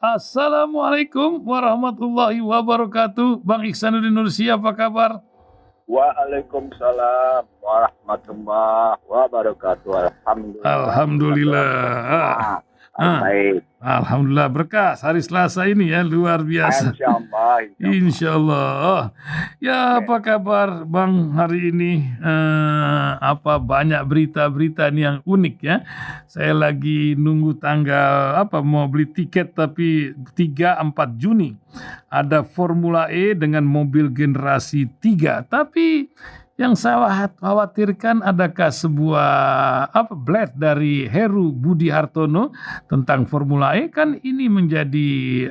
Assalamualaikum warahmatullahi wabarakatuh. Bang Ihsanuddin Nursi, apa kabar? Waalaikumsalam warahmatullahi wabarakatuh. Alhamdulillah. Alhamdulillah. Baik. Alhamdulillah, berkah hari Selasa ini ya, luar biasa. Insyaallah. Insya Allah. Ya, apa kabar Bang hari ini? Apa banyak berita-berita nih yang unik ya. Saya lagi nunggu tanggal mau beli tiket, tapi 3-4 Juni ada Formula E dengan mobil generasi 3. Tapi yang saya khawatirkan, adakah sebuah blad dari Heru Budi Hartono tentang Formula E? Kan ini menjadi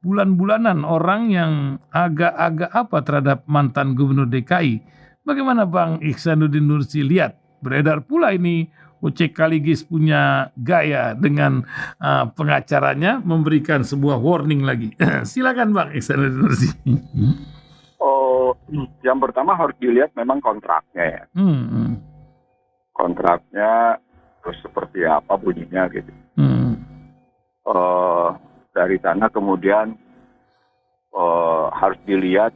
bulan-bulanan orang yang agak-agak terhadap mantan gubernur DKI. Bagaimana Bang Ihsanuddin Nursi lihat? Beredar pula ini OC Kaligis punya gaya dengan pengacaranya memberikan sebuah warning lagi. Silakan Bang Ihsanuddin Nursi. Yang pertama harus dilihat memang kontraknya ya. Kontraknya terus seperti apa bunyinya gitu. Dari sana kemudian harus dilihat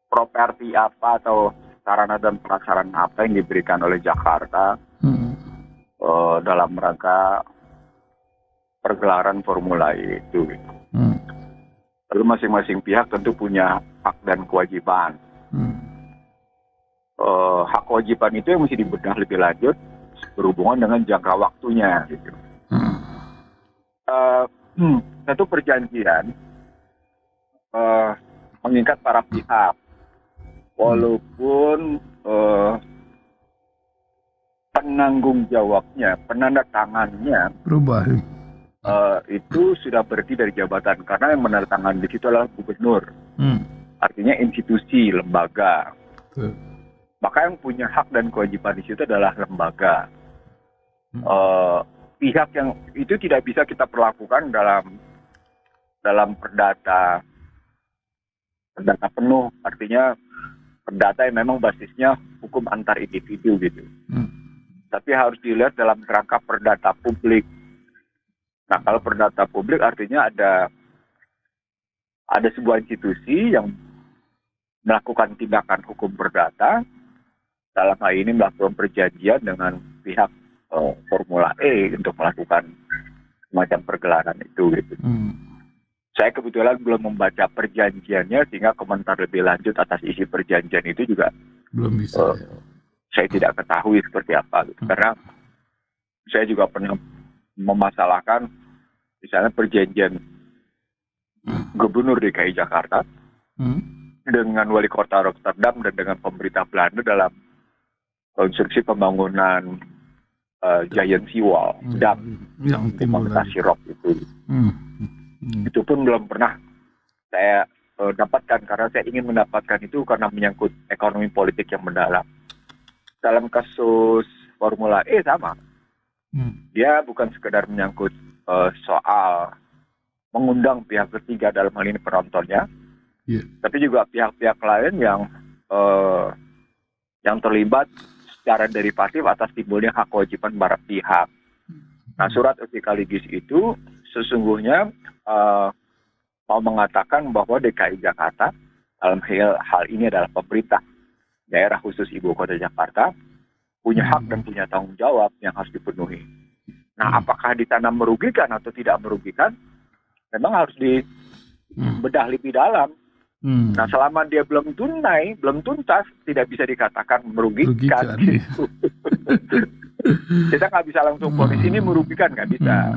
properti apa atau sarana dan prasarana apa yang diberikan oleh Jakarta dalam rangka pergelaran Formula E itu. Gitu. Lalu masing-masing pihak tentu punya hak dan kewajiban. Hak kewajiban itu yang mesti dibedah lebih lanjut berhubungan dengan jangka waktunya. Gitu. Satu perjanjian mengikat para pihak, walaupun penanggung jawabnya, penanda tangannya berubah. Itu sudah berhenti dari jabatan karena yang menandatangani di situ adalah gubernur. Artinya institusi, lembaga. Maka yang punya hak dan kewajiban di situ adalah lembaga. Pihak yang itu tidak bisa kita perlakukan dalam perdata penuh. Artinya perdata yang memang basisnya hukum antar individu gitu. Tapi harus dilihat dalam kerangka perdata publik. Nah, kalau perdata publik artinya ada sebuah institusi yang melakukan tindakan hukum perdata, dalam hal ini melakukan perjanjian dengan pihak Formula E untuk melakukan semacam pergelaran itu. Gitu. Saya kebetulan belum membaca perjanjiannya, sehingga komentar lebih lanjut atas isi perjanjian itu juga belum bisa. Saya tidak ketahui seperti apa. Gitu. Karena saya juga pernah memasalahkan misalnya perjanjian Gubernur DKI Jakarta dengan Wali Kota Rotterdam dan dengan pemerintah Belanda dalam konstruksi pembangunan Giant Seawall dam yang implementasi ROP itu. Itu pun belum pernah saya dapatkan karena saya ingin mendapatkan itu karena menyangkut ekonomi politik yang mendalam. Dalam kasus Formula E sama. Dia bukan sekedar menyangkut soal mengundang pihak ketiga dalam hal ini penontonnya, tapi juga pihak-pihak lain yang terlibat secara derivatif atas timbulnya hak kewajiban para pihak. Nah, surat OC Kaligis itu sesungguhnya mau mengatakan bahwa DKI Jakarta dalam hal ini adalah pemerintah daerah khusus Ibu Kota Jakarta punya hak dan punya tanggung jawab yang harus dipenuhi. Nah, apakah di sana merugikan atau tidak merugikan, memang harus dibedah lebih dalam. Nah, selama dia belum tuntas, tidak bisa dikatakan merugikan. Gitu. Kita nggak bisa langsung vonis ini merugikan, nggak bisa.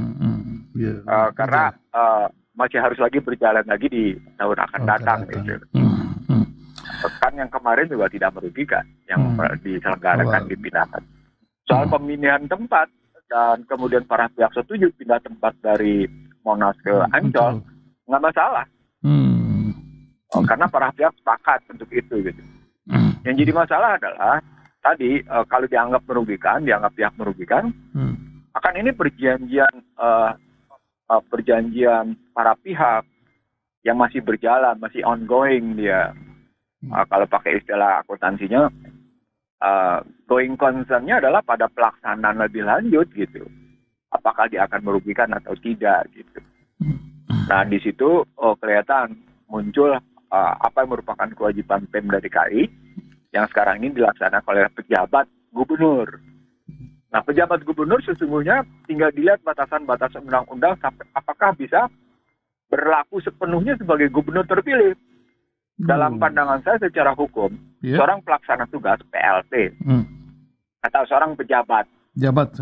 Karena masih harus lagi berjalan lagi di tahun akan datang. Gitu. Kan yang kemarin juga tidak merugikan, yang diselenggarakan dipindahkan. Soal pemilihan tempat dan kemudian para pihak setuju pindah tempat dari Monas ke Ancol, nggak masalah. Karena para pihak sepakat untuk itu. Gitu. Yang jadi masalah adalah tadi kalau dianggap pihak merugikan, akan ini perjanjian para pihak yang masih berjalan, masih ongoing dia. Kalau pakai istilah akuntansinya, going concern-nya adalah pada pelaksanaan lebih lanjut gitu. Apakah dia akan merugikan atau tidak gitu. Nah, di situ kelihatan muncul apa yang merupakan kewajiban Pemda DKI yang sekarang ini dilaksanakan oleh pejabat gubernur. Nah, pejabat gubernur sesungguhnya tinggal dilihat batasan-batasan undang-undang apakah bisa berlaku sepenuhnya sebagai gubernur terpilih. Dalam pandangan saya secara hukum, seorang pelaksana tugas PLT atau seorang pejabat,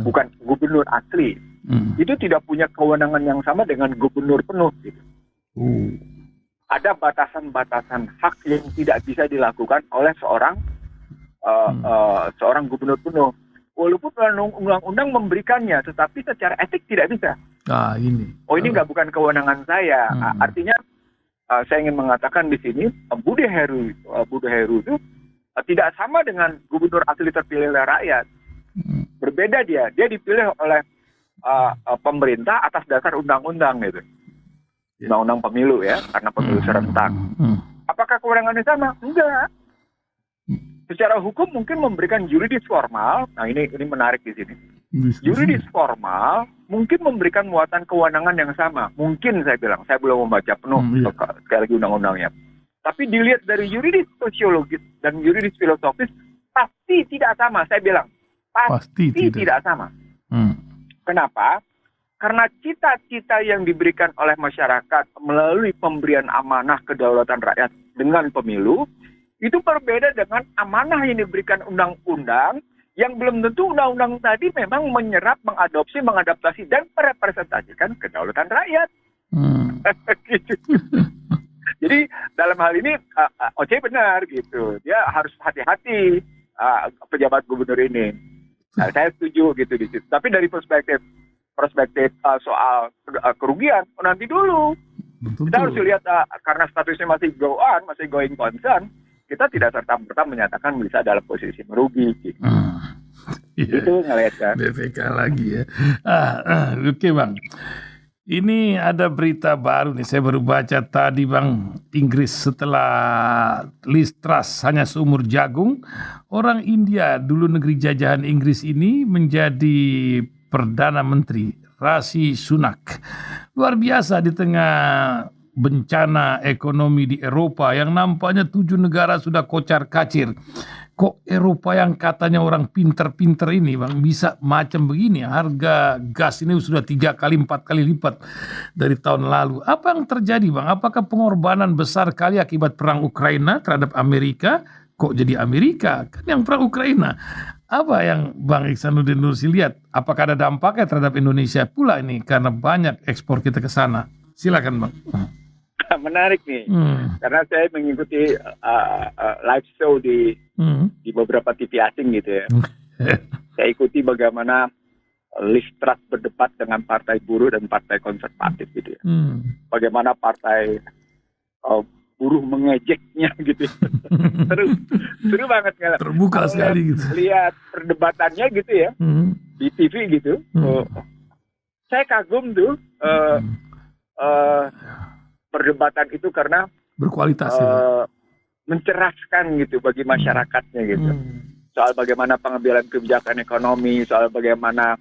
bukan gubernur asli, itu tidak punya kewenangan yang sama dengan gubernur penuh. Gitu. Ada batasan-batasan hak yang tidak bisa dilakukan oleh seorang gubernur penuh. Walaupun undang-undang memberikannya, tetapi secara etik tidak bisa. Ini bukan kewenangan saya. Artinya saya ingin mengatakan di sini Budi Heru itu tidak sama dengan gubernur asli terpilih oleh rakyat. Berbeda dia dipilih oleh pemerintah atas dasar undang-undang gitu. Undang-undang pemilu ya, karena pemilu serentak. Apakah kewenangannya sama? Enggak. Secara hukum mungkin memberikan yuridis formal. Nah, ini menarik di sini. Yuridis formal mungkin memberikan muatan kewenangan yang sama. Mungkin saya bilang, saya belum membaca penuh sekali lagi undang-undangnya. Tapi dilihat dari yuridis sosiologis dan yuridis filosofis pasti tidak sama. Saya bilang pasti tidak sama. Kenapa? Karena cita-cita yang diberikan oleh masyarakat melalui pemberian amanah kedaulatan rakyat dengan pemilu itu berbeda dengan amanah yang diberikan undang-undang yang belum tentu undang-undang tadi memang menyerap, mengadopsi, mengadaptasi dan merepresentasikan kedaulatan rakyat. Gitu. Jadi dalam hal ini Oce benar gitu. Dia harus hati-hati pejabat gubernur ini. Nah, saya setuju gitu di situ. Tapi dari perspektif soal kerugian nanti dulu. Kita harus lihat karena statusnya masih going concern, kita tidak serta-merta menyatakan bisa dalam posisi merugi. Gitu. Itu ngelihat kan. BPK lagi ya. Oke Bang. Ini ada berita baru nih, saya baru baca tadi Bang. Inggris setelah Liz Truss hanya seumur jagung, orang India dulu negeri jajahan Inggris ini menjadi Perdana Menteri, Rishi Sunak. Luar biasa di tengah bencana ekonomi di Eropa yang nampaknya 7 negara sudah kocar-kacir. Kok Eropa yang katanya orang pinter-pinter ini Bang bisa macam begini? Harga gas ini sudah 3 kali 4 kali lipat dari tahun lalu. Apa yang terjadi Bang? Apakah pengorbanan besar kali akibat perang Ukraina terhadap Amerika? Kok jadi Amerika? Kan yang perang Ukraina. Apa yang Bang Ihsanuddin Nursi lihat? Apakah ada dampaknya terhadap Indonesia pula ini? Karena banyak ekspor kita ke sana. Silakan Bang. Menarik nih, karena saya mengikuti live show di beberapa TV asing gitu ya. Saya ikuti bagaimana Liz Truss berdebat dengan partai buruh dan partai konservatif gitu ya. Bagaimana partai buruh mengejeknya gitu. Seru banget nggak? Terbuka sekali gitu. Lihat perdebatannya gitu ya di TV gitu. Saya kagum tuh. Perdebatan itu karena berkualitas mencerahkan gitu bagi masyarakatnya gitu. Soal bagaimana pengambilan kebijakan ekonomi, soal bagaimana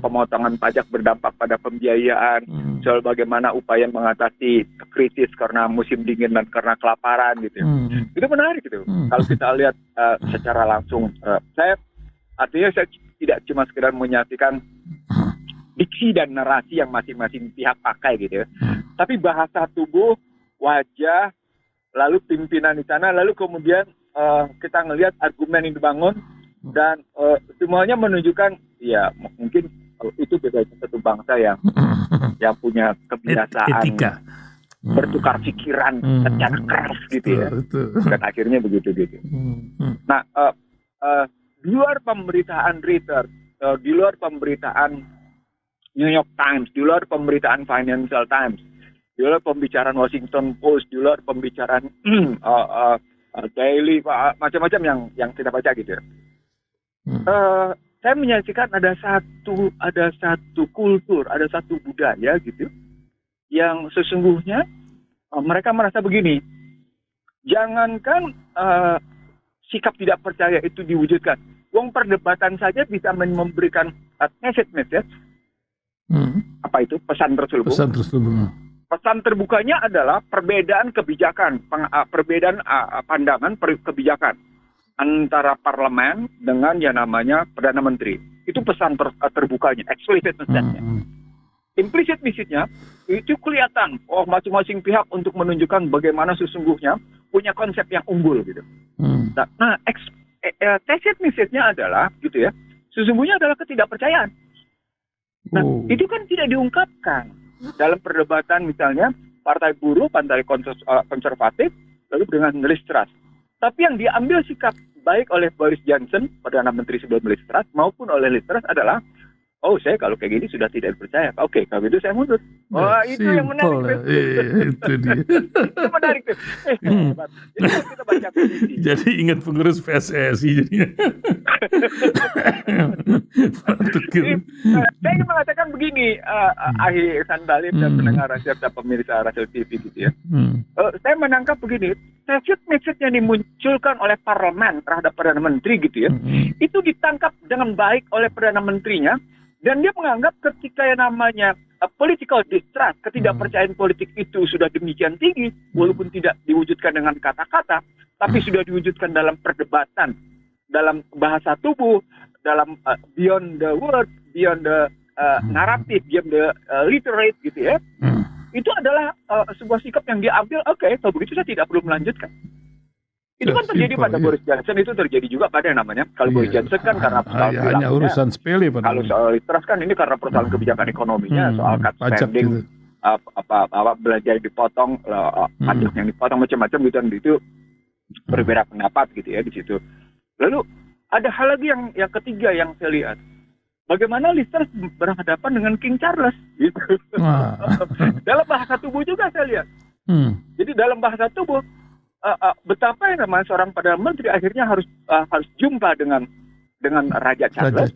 pemotongan pajak berdampak pada pembiayaan, soal bagaimana upaya mengatasi krisis karena musim dingin dan karena kelaparan gitu. Itu menarik gitu. Kalau kita lihat secara langsung, saya tidak cuma sekedar menyaksikan diksi dan narasi yang masing-masing pihak pakai gitu ya. Tapi bahasa tubuh, wajah, lalu pimpinan di sana, lalu kemudian kita ngelihat argumen yang dibangun dan semuanya menunjukkan ya mungkin itu beda satu bangsa yang punya kebiasaan etika bertukar pikiran secara keras gitu ya. Dan akhirnya begitu gitu. Nah, di luar pemberitaan Reuters, di luar pemberitaan New York Times, di luar pemberitaan Financial Times, di luar pembicaraan Washington Post, di luar pembicaraan Daily, macam-macam yang kita baca gitu ya. Saya menyaksikan ada satu kultur, ada satu budaya gitu, yang sesungguhnya mereka merasa begini, jangankan sikap tidak percaya itu diwujudkan, perdebatan saja bisa memberikan message. apa itu pesan terselubung? Pesan terselubung. Pesan terbukanya adalah perbedaan kebijakan, perbedaan pandangan kebijakan antara parlemen dengan yang namanya Perdana Menteri. Itu pesan terbukanya, explicit message-nya. Implicit message-nya itu kelihatan, masing-masing pihak untuk menunjukkan bagaimana sesungguhnya punya konsep yang unggul gitu. Nah, tacit message-nya adalah gitu ya, sesungguhnya adalah ketidakpercayaan. Nah, itu kan tidak diungkapkan dalam perdebatan misalnya Partai Buruh, Partai Konservatif, lalu dengan Liz Truss. Tapi yang diambil sikap baik oleh Boris Johnson, Perdana Menteri sebelum Liz Truss, maupun oleh Liz Truss adalah, saya kalau kayak gini sudah tidak dipercaya. Oke, kalau itu saya mundur. Itu yang menarik. Itu dia. Itu menarik tuh. Hebat. Jadi kalau kita baca posisi. Jadi ingat pengurus PSSI jadinya. Saya ingin mengatakan begini, Ahi Sandalim dan pendengar serta pemirsa Rasel TV gitu ya. Saya menangkap begini, message yang dimunculkan oleh parlemen terhadap Perdana Menteri gitu ya, itu ditangkap dengan baik oleh Perdana Menterinya, dan dia menganggap ketika yang namanya political distrust, ketidakpercayaan politik itu sudah demikian tinggi, walaupun tidak diwujudkan dengan kata-kata, tapi sudah diwujudkan dalam perdebatan, dalam bahasa tubuh, dalam beyond the word, beyond the narrative, beyond the literate gitu ya. Itu adalah sebuah sikap yang diambil, kalau begitu saya tidak perlu melanjutkan. Itu kan terjadi pada Boris Johnson, itu terjadi juga pada yang namanya, kalau Boris Johnson kan karena persoalan hanya urusan sepele. Kalau soal Liz Truss kan ini karena persoalan kebijakan ekonominya, soal cut spending, belanja yang dipotong, pajak yang dipotong, macam-macam gitu, dan itu berbeda pendapat gitu ya di situ. Lalu ada hal lagi yang ketiga yang saya lihat. Bagaimana Liz Truss berhadapan dengan King Charles gitu. Dalam bahasa tubuh juga saya lihat. Jadi dalam bahasa tubuh betapa yang namanya seorang Perdana Menteri akhirnya harus jumpa dengan Raja Charles,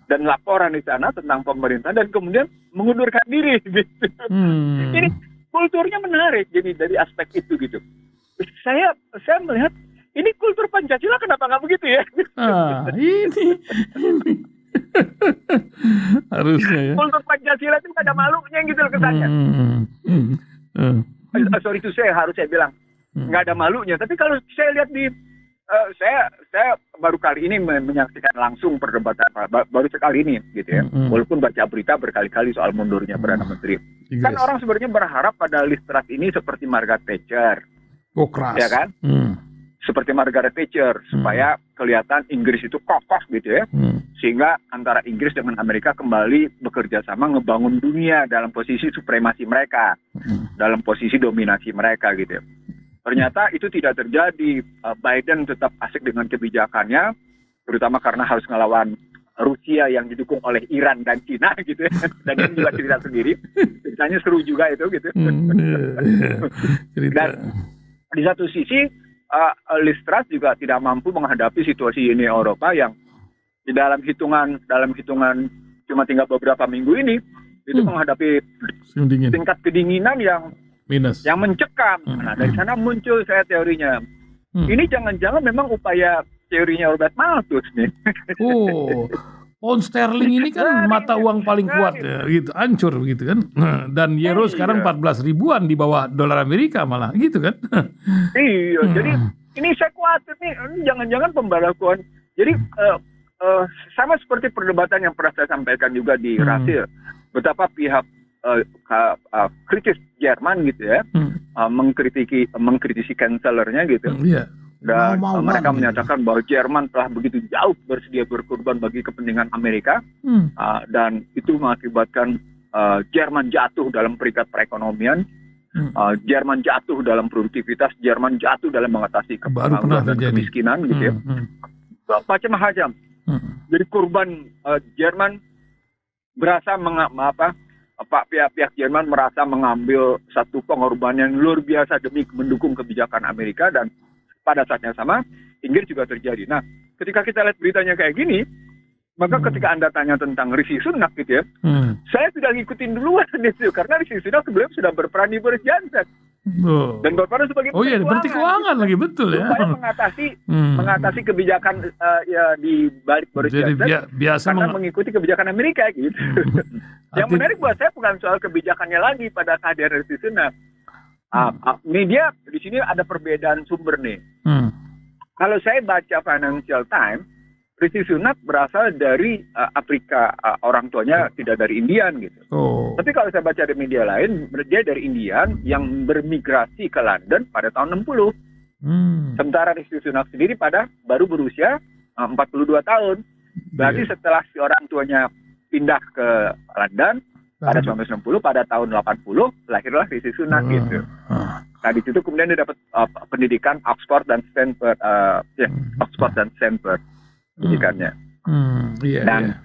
dan laporan di sana tentang pemerintahan dan kemudian mengundurkan diri gitu. Jadi kulturnya menarik jadi dari aspek itu gitu. Saya melihat ini kultur Pancasila kenapa nggak begitu ya? Ini harusnya ya. Kultur Pancasila itu nggak ada malunya gitu loh kesannya. Sorry itu saya bilang nggak ada malunya. Tapi kalau saya lihat di saya baru kali ini menyaksikan langsung perdebatan, baru sekali ini gitu ya. Walaupun baca berita berkali-kali soal mundurnya Perdana Menteri. Kan orang sebenarnya berharap pada Liz Truss ini seperti Margaret Thatcher. Keras. Ya kan? Seperti Margaret Thatcher supaya kelihatan Inggris itu kokoh gitu ya. Sehingga antara Inggris dengan Amerika kembali bekerja sama ngebangun dunia dalam posisi supremasi mereka, dalam posisi dominasi mereka gitu ya. Ternyata itu tidak terjadi. Biden tetap asik dengan kebijakannya, terutama karena harus ngelawan Rusia yang didukung oleh Iran dan Cina gitu ya. Dan dia juga cerita sendiri. Ceritanya seru juga itu gitu. Dan di satu sisi Liz Truss juga tidak mampu menghadapi situasi Uni Eropa yang di dalam hitungan cuma tinggal beberapa minggu ini itu menghadapi tingkat kedinginan yang minus, yang mencekam. Nah dari sana muncul saya teorinya. Ini jangan-jangan memang upaya teorinya Robert Malthus nih. Pound sterling ini kan mata uang paling kuat ya, gitu, hancur gitu kan. Dan euro sekarang 14 ribuan di bawah dolar Amerika malah gitu kan. Iya, jadi ini saya khawatir nih, jangan-jangan pembalakuan. Jadi sama seperti perdebatan yang pernah saya sampaikan juga di Rasil, betapa pihak kritis Jerman gitu ya, mengkritisi kanselernya gitu. Dan mereka menyatakan bahwa Jerman telah begitu jauh bersedia berkorban bagi kepentingan Amerika, dan itu mengakibatkan Jerman jatuh dalam peringkat perekonomian, Jerman jatuh dalam produktivitas, Jerman jatuh dalam mengatasi kemiskinan gitu ya, macam-macam. Jadi korban Jerman berasa pihak Jerman merasa mengambil satu pengorbanan yang luar biasa demi mendukung kebijakan Amerika, dan pada saat yang sama Inggris juga terjadi. Nah, ketika kita lihat beritanya kayak gini, Maka ketika Anda tanya tentang Rishi Sunak gitu ya, saya sudah ngikutin duluan itu karena Rishi Sunak sebelumnya sudah berperan di Boris Johnson. Dan berperan sebagai Menteri Keuangan lagi, betul ya. Supaya mengatasi kebijakan ya di balik Boris Johnson karena mengikuti kebijakan Amerika gitu. Yang menarik buat saya bukan soal kebijakannya lagi pada kehadiran Rishi Sunak. Media di sini ada perbedaan sumber nih. Kalau saya baca Financial Times, Rishi Sunak berasal dari Afrika, orang tuanya tidak dari Indian gitu. Tapi kalau saya baca di media lain, dia dari Indian yang bermigrasi ke London pada tahun 60. Sementara Rishi Sunak sendiri baru berusia 42 tahun. Berarti setelah si orang tuanya pindah ke London pada 1960, pada tahun 80 lahirlah Rishi Sunak gitu. Nah di situ kemudian dia dapat pendidikan Oxford dan Stanford, pendidikannya. Dan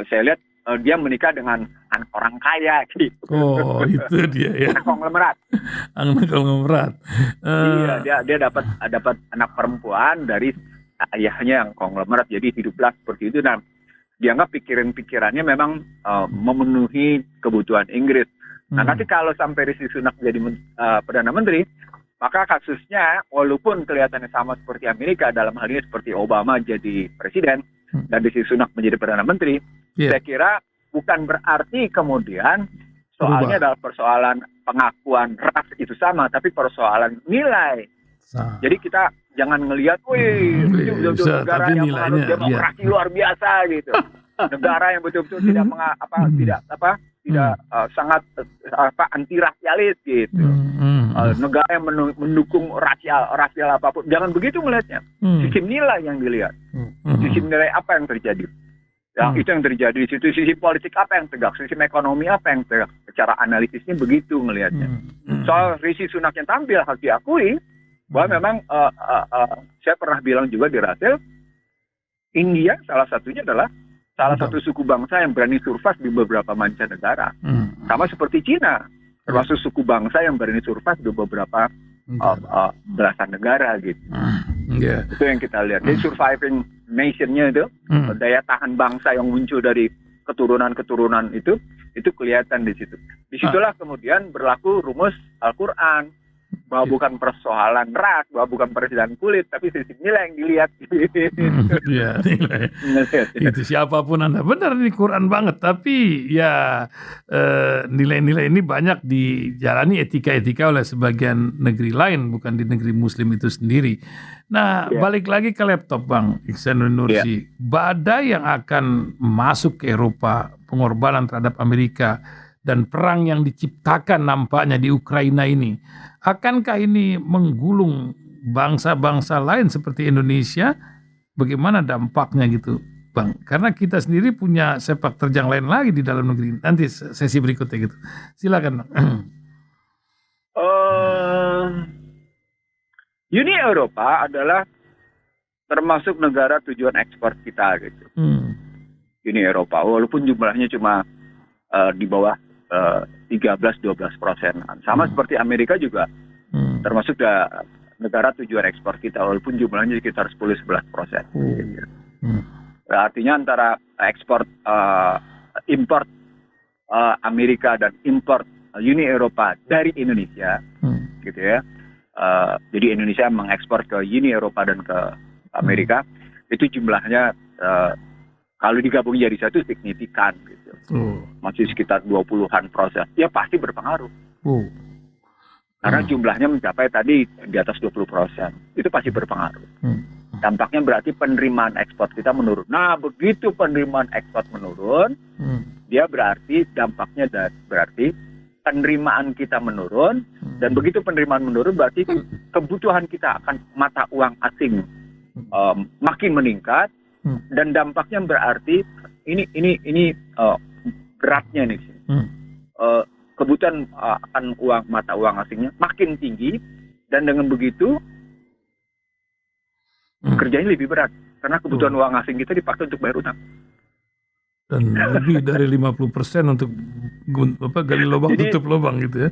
saya lihat dia menikah dengan anak orang kaya gitu. Itu dia ya. Anak konglomerat. Iya, dia dapat anak perempuan dari ayahnya yang konglomerat, jadi hiduplah seperti itu. Dan dianggap pikirannya memang memenuhi kebutuhan Inggris. Nah nanti kalau sampai Rishi Sunak jadi Perdana Menteri, maka kasusnya walaupun kelihatannya sama seperti Amerika, dalam hal ini seperti Obama jadi presiden dan Rishi Sunak menjadi Perdana Menteri, saya kira bukan berarti kemudian soalnya adalah persoalan pengakuan ras itu sama, tapi persoalan nilai. Jadi kita jangan ngelihat, betul-betul negara yang menganut demokrasi luar biasa gitu. Negara yang betul-betul tidak sangat anti rasialis gitu. Negara yang mendukung rasial apapun, jangan begitu melihatnya. Sistem nilai yang dilihat, sistem nilai apa yang terjadi, itu yang terjadi di situ. Sisi politik apa yang tegak, sistem ekonomi apa yang tegak, secara analisisnya begitu melihatnya. Soal Rishi Sunak yang tampil harus diakui bahwa memang saya pernah bilang juga di Rasil, India salah satunya adalah salah satu suku bangsa yang berani survive di beberapa mancanegara. Sama seperti Cina, termasuk suku bangsa yang berani survive di beberapa belasan negara gitu. Itu yang kita lihat. Jadi surviving nation-nya itu, daya tahan bangsa yang muncul dari keturunan-keturunan itu kelihatan di situ. Disitulah kemudian berlaku rumus Al-Quran, bahwa bukan persoalan ras, bahwa bukan perbedaan kulit, tapi sisi nilai yang dilihat. Nilai. Itu siapapun Anda, benar ini Quran banget. Tapi ya nilai-nilai ini banyak dijalani etika-etika oleh sebagian negeri lain, bukan di negeri Muslim itu sendiri. Nah, balik lagi ke laptop Bang Iksanudin Nursi, badai yang akan masuk ke Eropa, pengorbanan terhadap Amerika, dan perang yang diciptakan nampaknya di Ukraina ini, akankah ini menggulung bangsa-bangsa lain seperti Indonesia? Bagaimana dampaknya gitu Bang? Karena kita sendiri punya sepak terjang lain lagi di dalam negeri. Nanti sesi berikutnya gitu. Silakan Bang. Uni Eropa adalah termasuk negara tujuan ekspor kita gitu. Uni Eropa, walaupun jumlahnya cuma di bawah 13-12%. Sama seperti Amerika juga termasuk negara tujuan ekspor kita, walaupun jumlahnya sekitar 10-11%. Artinya antara ekspor import Amerika dan import Uni Eropa dari Indonesia, gitu ya. Jadi Indonesia mengekspor ke Uni Eropa dan ke Amerika, itu jumlahnya kalau digabung jadi satu signifikan gitu. Masih sekitar 20-an%. Ya pasti berpengaruh. Karena jumlahnya mencapai tadi di atas 20%. Itu pasti berpengaruh. Dampaknya berarti penerimaan ekspor kita menurun. Nah, begitu penerimaan ekspor menurun, dia berarti dampaknya berarti penerimaan kita menurun, dan begitu penerimaan menurun berarti kebutuhan kita akan mata uang asing makin meningkat, dan dampaknya berarti ini beratnya nih. Kebutuhan akan mata uang asingnya makin tinggi, dan dengan begitu kerjanya lebih berat karena kebutuhan uang asing kita dipakai untuk bayar utang. Dan lebih dari 50% untuk gali lubang, tutup lubang gitu ya.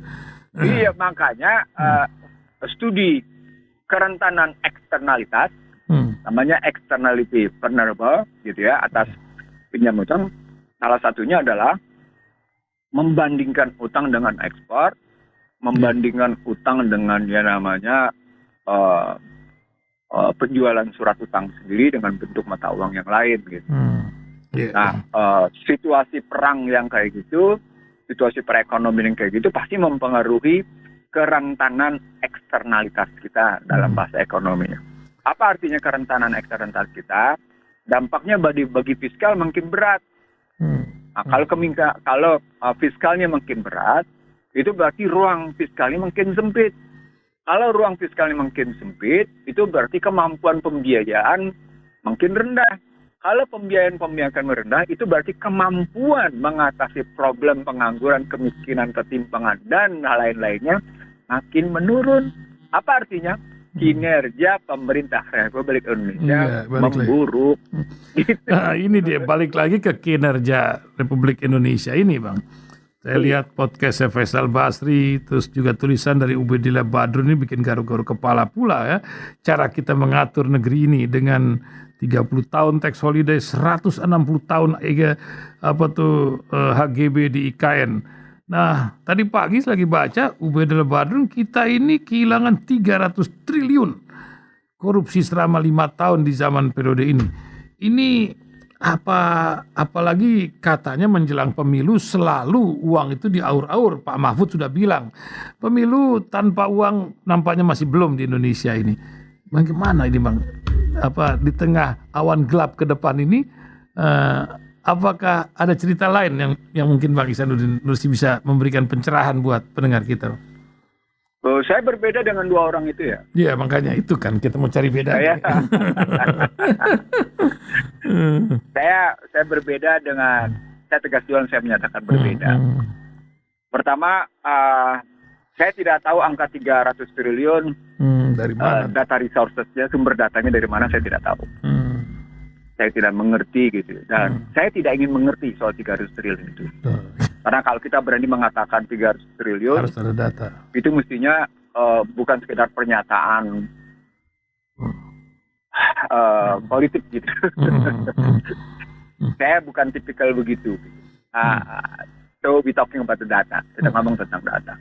Iya, makanya studi kerentanan eksternalitas, namanya externality vulnerable gitu ya, atas pinjam utang salah satunya adalah membandingkan utang dengan ekspor, membandingkan utang dengan yang namanya penjualan surat utang sendiri dengan bentuk mata uang yang lain gitu. Nah, situasi perang yang kayak gitu, situasi perekonomian yang kayak gitu pasti mempengaruhi kerentanan eksternalitas kita dalam bahasa ekonominya. Apa artinya kerentanan eksternalitas kita? Dampaknya bagi fiskal makin berat. Nah, kalau fiskalnya makin berat, itu berarti ruang fiskalnya makin sempit. Kalau ruang fiskalnya makin sempit, itu berarti kemampuan pembiayaan makin rendah. Kalau pembiayaan merendah, itu berarti kemampuan mengatasi problem pengangguran, kemiskinan, ketimpangan, dan hal lain-lainnya makin menurun. Apa artinya? Kinerja pemerintah Republik Indonesia memburuk. Gitu. Nah, ini dia balik lagi ke kinerja Republik Indonesia ini, Bang. Saya lihat podcast Faisal Basri, terus juga tulisan dari Ubedillah Badrun ini bikin garuk-garuk kepala pula ya. Cara kita mengatur negeri ini dengan 30 tahun tax holiday, 160 tahun HGB di IKN. Nah, tadi pagi lagi baca Ubedillah Badrun, kita ini kehilangan 300 triliun korupsi selama 5 tahun di zaman periode ini. Ini apalagi katanya menjelang pemilu selalu uang itu diaur-aur. Pak Mahfud sudah bilang pemilu tanpa uang nampaknya masih belum di Indonesia ini. Bagaimana ini, Bang? Di tengah awan gelap ke depan ini, apakah ada cerita lain yang mungkin Bang Ihsanuddin Nursi bisa memberikan pencerahan buat pendengar kita? Saya berbeda dengan dua orang itu ya. Iya, makanya itu kan kita mau cari beda. Saya berbeda dengan, saya tegas dulu saya menyatakan berbeda. Pertama, saya tidak tahu angka 300 triliun dari mana? Data resources-nya, sumber datanya dari mana saya tidak tahu. Saya tidak mengerti gitu. Dan saya tidak ingin mengerti soal 300 triliun itu. Karena kalau kita berani mengatakan 300 triliun, harus ada data. Itu mestinya bukan sekedar pernyataan politik gitu. Saya bukan tipikal begitu. So we talking about the data. Kita ngomong tentang data.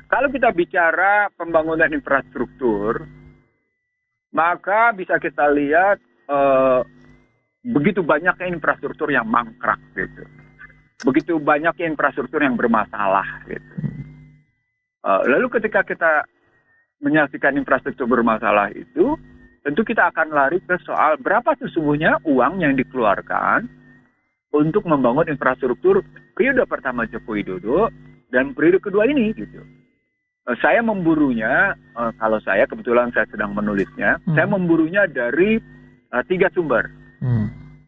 Kalau kita bicara pembangunan infrastruktur, maka bisa kita lihat begitu banyaknya infrastruktur yang mangkrak gitu. Begitu banyaknya infrastruktur yang bermasalah gitu. Lalu ketika kita menyaksikan infrastruktur bermasalah itu, tentu kita akan lari ke soal berapa sesungguhnya uang yang dikeluarkan untuk membangun infrastruktur periode pertama Joko Widodo dan periode kedua ini gitu. Saya memburunya, kalau saya kebetulan saya sedang menulisnya, saya memburunya dari 3 sumber.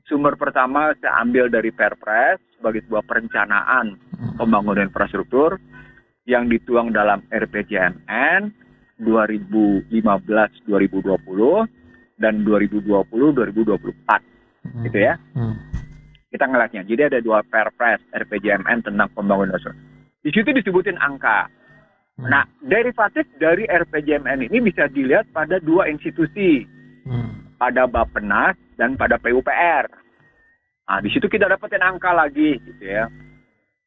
Sumber pertama saya ambil dari Perpres sebagai sebuah perencanaan pembangunan infrastruktur yang dituang dalam RPJMN 2015-2020 dan 2020-2024. Gitu ya. Kita ngeliatnya. Jadi ada 2 Perpres RPJMN tentang pembangunan infrastruktur. Di situ disebutin angka. Nah, derivatif dari RPJMN ini bisa dilihat pada 2 institusi. Pada Bappenas dan pada PUPR. Nah, di situ kita dapetin angka lagi gitu ya.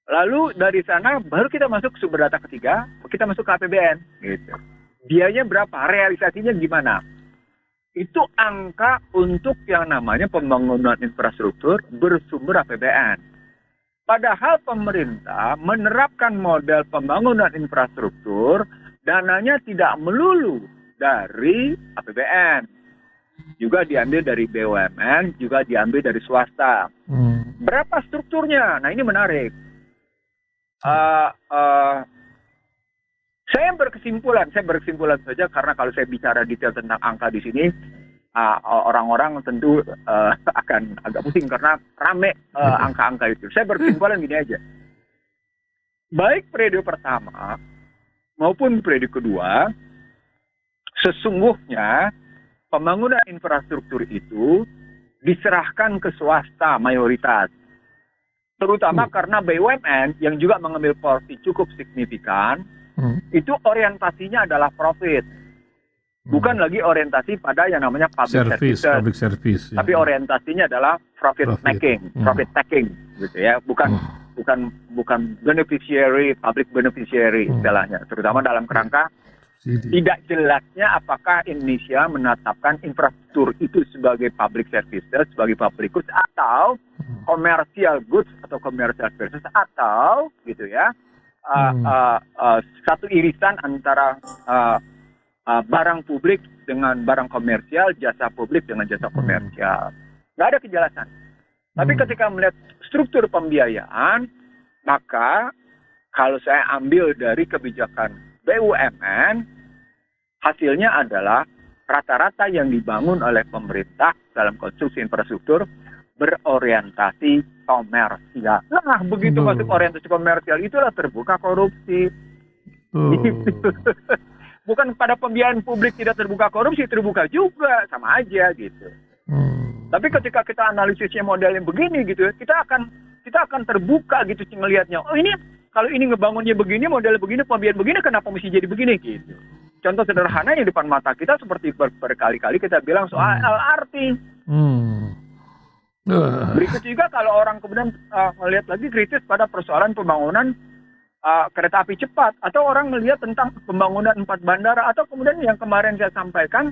Lalu dari sana baru kita masuk ke sumber data ketiga, kita masuk ke APBN gitu. Biayanya berapa? Realisasinya gimana? Itu angka untuk yang namanya pembangunan infrastruktur bersumber APBN. Padahal pemerintah menerapkan model pembangunan infrastruktur, dananya tidak melulu dari APBN. Juga diambil dari BUMN, juga diambil dari swasta. Berapa strukturnya? Nah, ini menarik. Saya berkesimpulan saja karena kalau saya bicara detail tentang angka di sini, orang-orang tentu akan agak pusing karena rame angka-angka itu. Saya berkesimpulan gini aja. Baik periode pertama maupun periode kedua, sesungguhnya pembangunan infrastruktur itu diserahkan ke swasta mayoritas. Terutama karena BUMN yang juga mengambil porsi cukup signifikan, itu orientasinya adalah profit. Bukan lagi orientasi pada yang namanya public public service. tapi orientasinya adalah profit taking, gitu ya. Bukan beneficiary, public beneficiary istilahnya, terutama dalam kerangka tidak jelasnya apakah Indonesia menetapkan infrastruktur itu sebagai public services, sebagai public goods, atau commercial goods atau commercial services, atau gitu ya satu irisan antara barang publik dengan barang komersial, jasa publik dengan jasa komersial. Nggak ada kejelasan. Tapi ketika melihat struktur pembiayaan, maka kalau saya ambil dari kebijakan BUMN, hasilnya adalah rata-rata yang dibangun oleh pemerintah dalam konstruksi infrastruktur berorientasi komersial. Nah, begitu masuk orientasi komersial, itulah terbuka korupsi. Bukan pada pembiayaan publik tidak terbuka korupsi, terbuka juga, sama aja gitu. Tapi ketika kita analisisnya model yang begini gitu, kita akan terbuka gitu melihatnya. Oh, ini kalau ini ngebangunnya begini, model begini, pembiayaan begini, kenapa mesti jadi begini gitu. Contoh sederhana yang di depan mata kita seperti berkali-kali kita bilang soal LRT. Berikut juga kalau orang kemudian melihat lagi kritis pada persoalan pembangunan kereta api cepat, atau orang melihat tentang pembangunan 4 bandara, atau kemudian yang kemarin saya sampaikan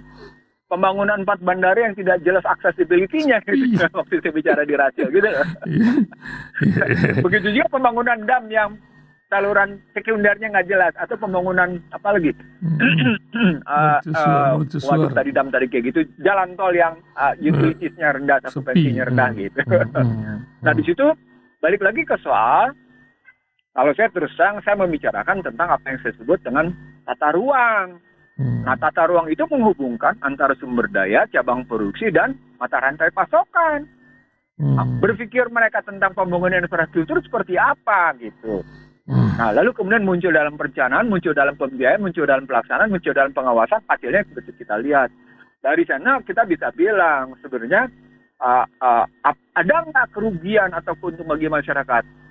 pembangunan 4 bandara yang tidak jelas accessibility-nya gitu, waktu saya bicara di rasio gitu. Begitu juga pembangunan dam yang saluran sekundernya nggak jelas, atau pembangunan apa lagi waduh tadi dam tadi kayak gitu, jalan tol yang utilitiesnya rendah, okupansinya rendah gitu. Nah di situ balik lagi ke soal, kalau saya terus terang, saya membicarakan tentang apa yang saya sebut dengan tata ruang. Nah, tata ruang itu menghubungkan antara sumber daya, cabang produksi, dan mata rantai pasokan. Nah, berpikir mereka tentang pembangunan infrastruktur seperti apa gitu. Nah, lalu kemudian muncul dalam perencanaan, muncul dalam pembiayaan, muncul dalam pelaksanaan, muncul dalam pengawasan, hasilnya seperti kita lihat. Dari sana kita bisa bilang sebenarnya ada nggak kerugian atau keuntungan bagi masyarakat?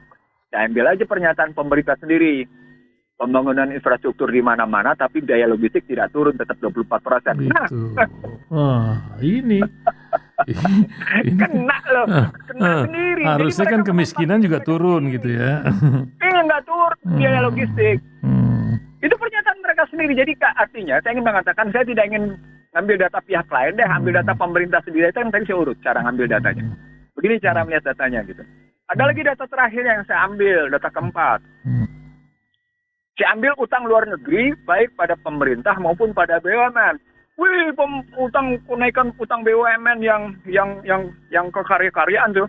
Ya, ambil aja pernyataan pemerintah sendiri. Pembangunan infrastruktur di mana-mana, tapi biaya logistik tidak turun, tetap 24%. Nah, ini kena loh, kena sendiri. Harusnya kan kemiskinan juga turun gitu ya. Nggak turun biaya logistik. Itu pernyataan mereka sendiri. Jadi artinya saya ingin mengatakan, saya tidak ingin ngambil data pihak lain deh, ambil data pemerintah sendiri. Itu yang tadi saya urut cara ngambil datanya. Begini cara melihat datanya gitu. Ada lagi data terakhir yang saya ambil, data keempat. Saya ambil utang luar negeri, baik pada pemerintah maupun pada BUMN. Wih, kenaikan utang BUMN yang kekarya-karyaan tuh.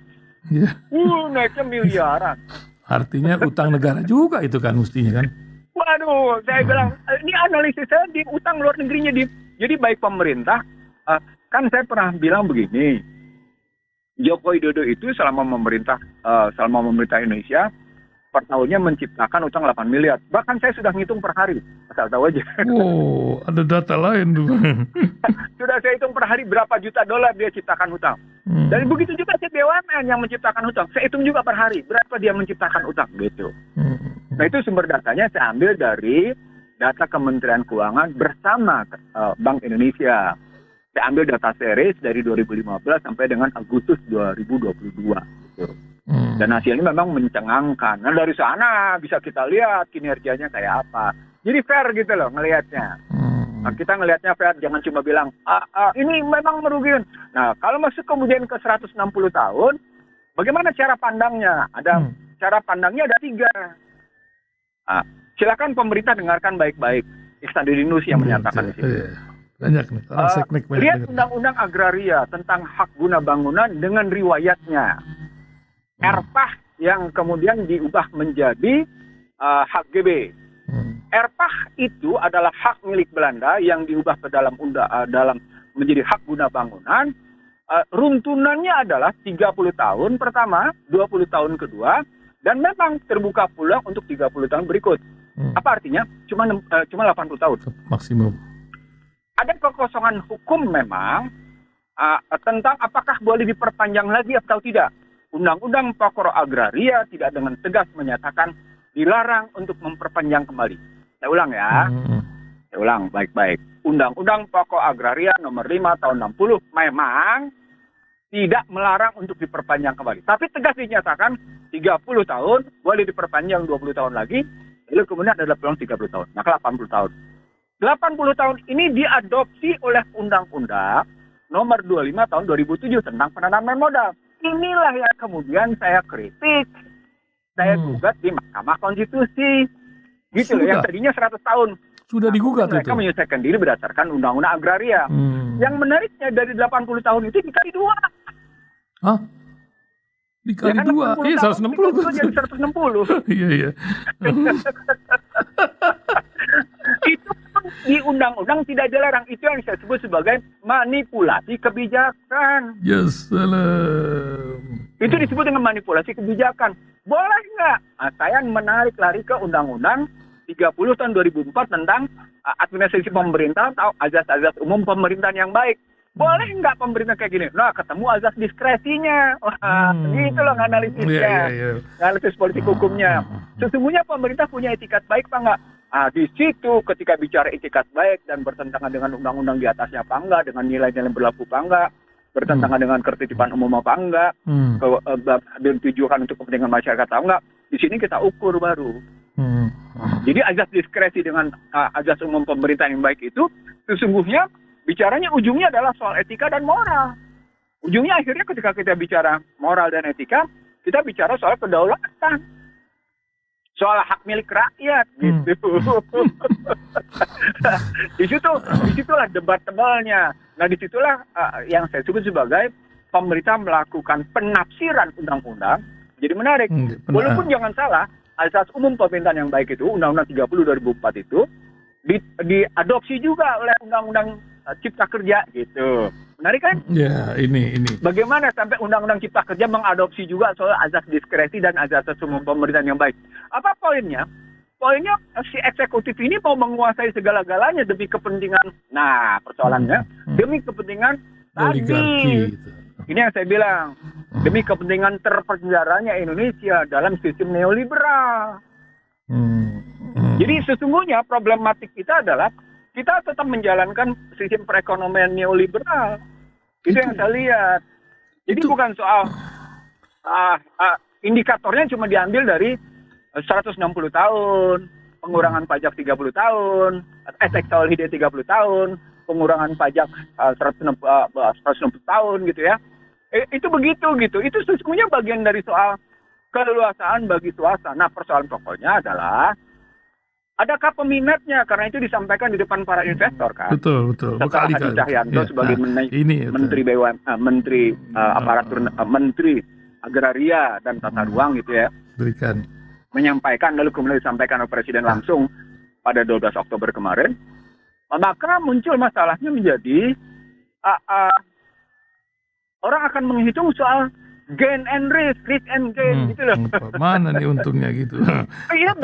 Naiknya miliaran. Artinya utang negara juga itu kan mestinya kan. Waduh, saya bilang, ini analisis saya di utang luar negerinya. Jadi baik pemerintah, kan saya pernah bilang begini, Joko Widodo itu selama memerintah Indonesia per tahunnya menciptakan utang 8 miliar. Bahkan saya sudah ngitung per hari, asal tahu aja. Oh, ada data lain tuh. Sudah saya hitung per hari berapa juta dolar dia ciptakan utang. Dan begitu juga BUMN yang menciptakan utang, saya hitung juga per hari berapa dia menciptakan utang gitu. Nah itu sumber datanya saya ambil dari data Kementerian Keuangan bersama Bank Indonesia. Saya ambil data series dari 2015 sampai dengan Agustus 2022 gitu. Dan hasilnya memang mencengangkan. Nah dari sana bisa kita lihat kinerjanya kayak apa. Jadi fair gitu loh ngelihatnya. Nah, kita ngelihatnya fair, jangan cuma bilang ini memang merugikan. Nah kalau masuk kemudian ke 160 tahun, bagaimana cara pandangnya? Cara pandangnya ada 3. Silakan pemerintah dengarkan baik-baik. Ihsanuddin yang menyatakan di sini. Banyak nih. Lihat Undang-Undang Agraria tentang hak guna bangunan dengan riwayatnya. RPAH yang kemudian diubah menjadi hak GB. RPAH itu adalah hak milik Belanda yang diubah ke dalam menjadi hak guna bangunan. Runtunannya adalah 30 tahun pertama, 20 tahun kedua, dan memang terbuka peluang untuk 30 tahun berikut. Apa artinya? Cuma 80 tahun. Maksimum. Ada kekosongan hukum memang tentang apakah boleh diperpanjang lagi atau tidak. Undang-Undang Pokok Agraria tidak dengan tegas menyatakan dilarang untuk memperpanjang kembali. Saya ulang ya. Saya ulang baik-baik. Undang-Undang Pokok Agraria nomor 5 tahun 60 memang tidak melarang untuk diperpanjang kembali. Tapi tegas dinyatakan 30 tahun, boleh diperpanjang 20 tahun lagi, lalu kemudian ada peluang 30 tahun, maka 80 tahun. 80 tahun ini diadopsi oleh Undang-Undang nomor 25 tahun 2007 tentang penanaman modal. Inilah yang kemudian saya kritik, saya gugat di Mahkamah Konstitusi. Gitu loh, yang tadinya 100 tahun. Sudah digugat mereka itu. Mereka menyelesaikan diri berdasarkan Undang-Undang Agraria. Yang menariknya dari 80 tahun itu dikali 2. Hah? Dikali 2? Iya, 160. Jadi 160. Iya. Itu di undang-undang tidak dilarang. Itu yang saya sebut sebagai manipulasi kebijakan. Ya salam. Itu disebut dengan manipulasi kebijakan. Boleh nggak? Nah, saya menarik lari ke undang-undang 30 tahun 2004 tentang administrasi pemerintah atau azas-azas umum pemerintahan yang baik. Boleh nggak pemerintah kayak gini? Nah, ketemu azas diskresinya. Wah, gitu loh analisisnya. Analisis politik hukumnya. Sesungguhnya pemerintah punya etikat baik apa enggak? Di situ ketika bicara etikat baik dan bertentangan dengan undang-undang di atasnya apa enggak, dengan nilai-nilai berlaku apa enggak, bertentangan dengan ketertiban umum apa enggak, ditujukan untuk kepentingan masyarakat apa enggak, di sini kita ukur baru. Jadi azas diskresi dengan azas umum pemerintahan yang baik itu sesungguhnya bicaranya ujungnya adalah soal etika dan moral. Ujungnya akhirnya ketika kita bicara moral dan etika, kita bicara soal kedaulatan. Soal hak milik rakyat gitu. Disitulah debat tebalnya. Nah, disitulah yang saya sebut sebagai pemerintah melakukan penafsiran undang-undang. Jadi menarik. Walaupun jangan salah, asas umum pemerintahan yang baik itu, Undang-Undang 30 2004 itu, diadopsi juga oleh Undang-Undang Cipta Kerja gitu. Menarik kan? Ya, ini. Bagaimana sampai Undang-Undang Cipta Kerja mengadopsi juga soal azas diskresi dan azas umum pemerintahan yang baik. Apa poinnya? Poinnya si eksekutif ini mau menguasai segala-galanya demi kepentingan. Nah, persoalannya demi kepentingan tadi. Ini yang saya bilang. Demi kepentingan terpenjaranya Indonesia dalam sistem neoliberal. Jadi sesungguhnya problematik kita adalah kita tetap menjalankan sistem perekonomian neoliberal. Itu yang saya lihat. Jadi bukan soal indikatornya cuma diambil dari 160 tahun, pengurangan pajak 30 tahun, tax holiday 30 tahun, pengurangan pajak 160 tahun gitu ya. Itu begitu gitu. Itu sesungguhnya bagian dari soal keleluasaan bagi swasta. Nah, persoalan pokoknya adalah adakah peminatnya? Karena itu disampaikan di depan para investor kan. Betul. Setelah Hadi Cahyanto sebagai Menteri BUMN, Menteri Aparatur, Menteri Agraria dan Tata Ruang gitu ya. Berikan. Menyampaikan, lalu kemudian disampaikan oleh Presiden langsung pada 12 Oktober kemarin. Maka muncul masalahnya menjadi orang akan menghitung soal gain and risk and gain gitu loh. Mana nih untungnya gitu? Iya,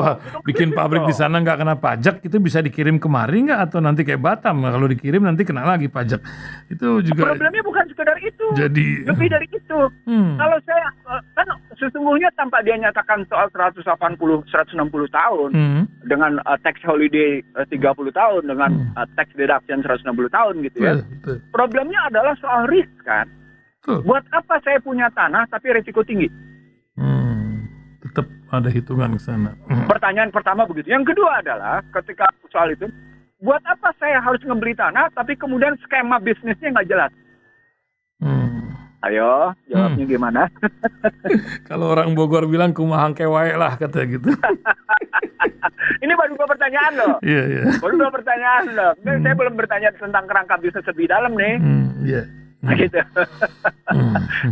bikin pabrik di sana nggak kena pajak, itu bisa dikirim kemari nggak atau nanti kayak Batam kalau dikirim nanti kena lagi pajak? Itu juga. Problemnya bukan sekedar itu. Jadi lebih dari itu. Kalau saya kan sesungguhnya tanpa dia nyatakan soal 160 tahun dengan tax holiday 30 tahun dengan tax deduction 160 tahun gitu ya. Problemnya adalah soal risk kan. Buat apa saya punya tanah tapi risiko tinggi? Tetap ada hitungan ke sana. Pertanyaan pertama begitu. Yang kedua adalah ketika soal itu, buat apa saya harus membeli tanah tapi kemudian skema bisnisnya nggak jelas? Ayo, jawabnya gimana? Kalau orang Bogor bilang kumahang kewae lah kata gitu. Ini baru dua pertanyaan loh. Iya. Baru dua pertanyaan loh. Saya belum bertanya tentang kerangka bisnis lebih dalam nih. Iya. Gitu.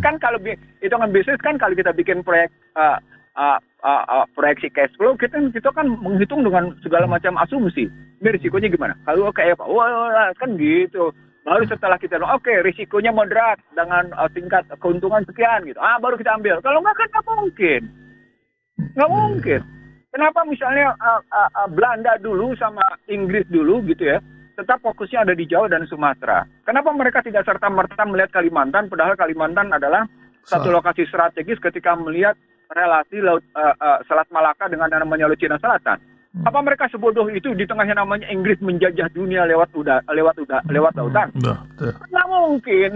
Kan kalau hitungan bisnis kan kalau kita bikin proyek proyeksi cash flow kita kan menghitung dengan segala macam asumsi. Ini risikonya gimana? Kalau kayak apa? Wah, kan gitu. Baru setelah kita oke, risikonya moderat dengan tingkat keuntungan sekian gitu. Baru kita ambil. Kalau nggak kan nggak mungkin. Nggak mungkin. Kenapa misalnya Belanda dulu sama Inggris dulu gitu ya? Tetap fokusnya ada di Jawa dan Sumatera. Kenapa mereka tidak serta-merta melihat Kalimantan, padahal Kalimantan adalah satu lokasi strategis ketika melihat relasi Selat Malaka dengan yang namanya Laut Cina Selatan. Apa mereka sebodoh itu di tengahnya namanya Inggris menjajah dunia lewat lautan? Nggak mungkin.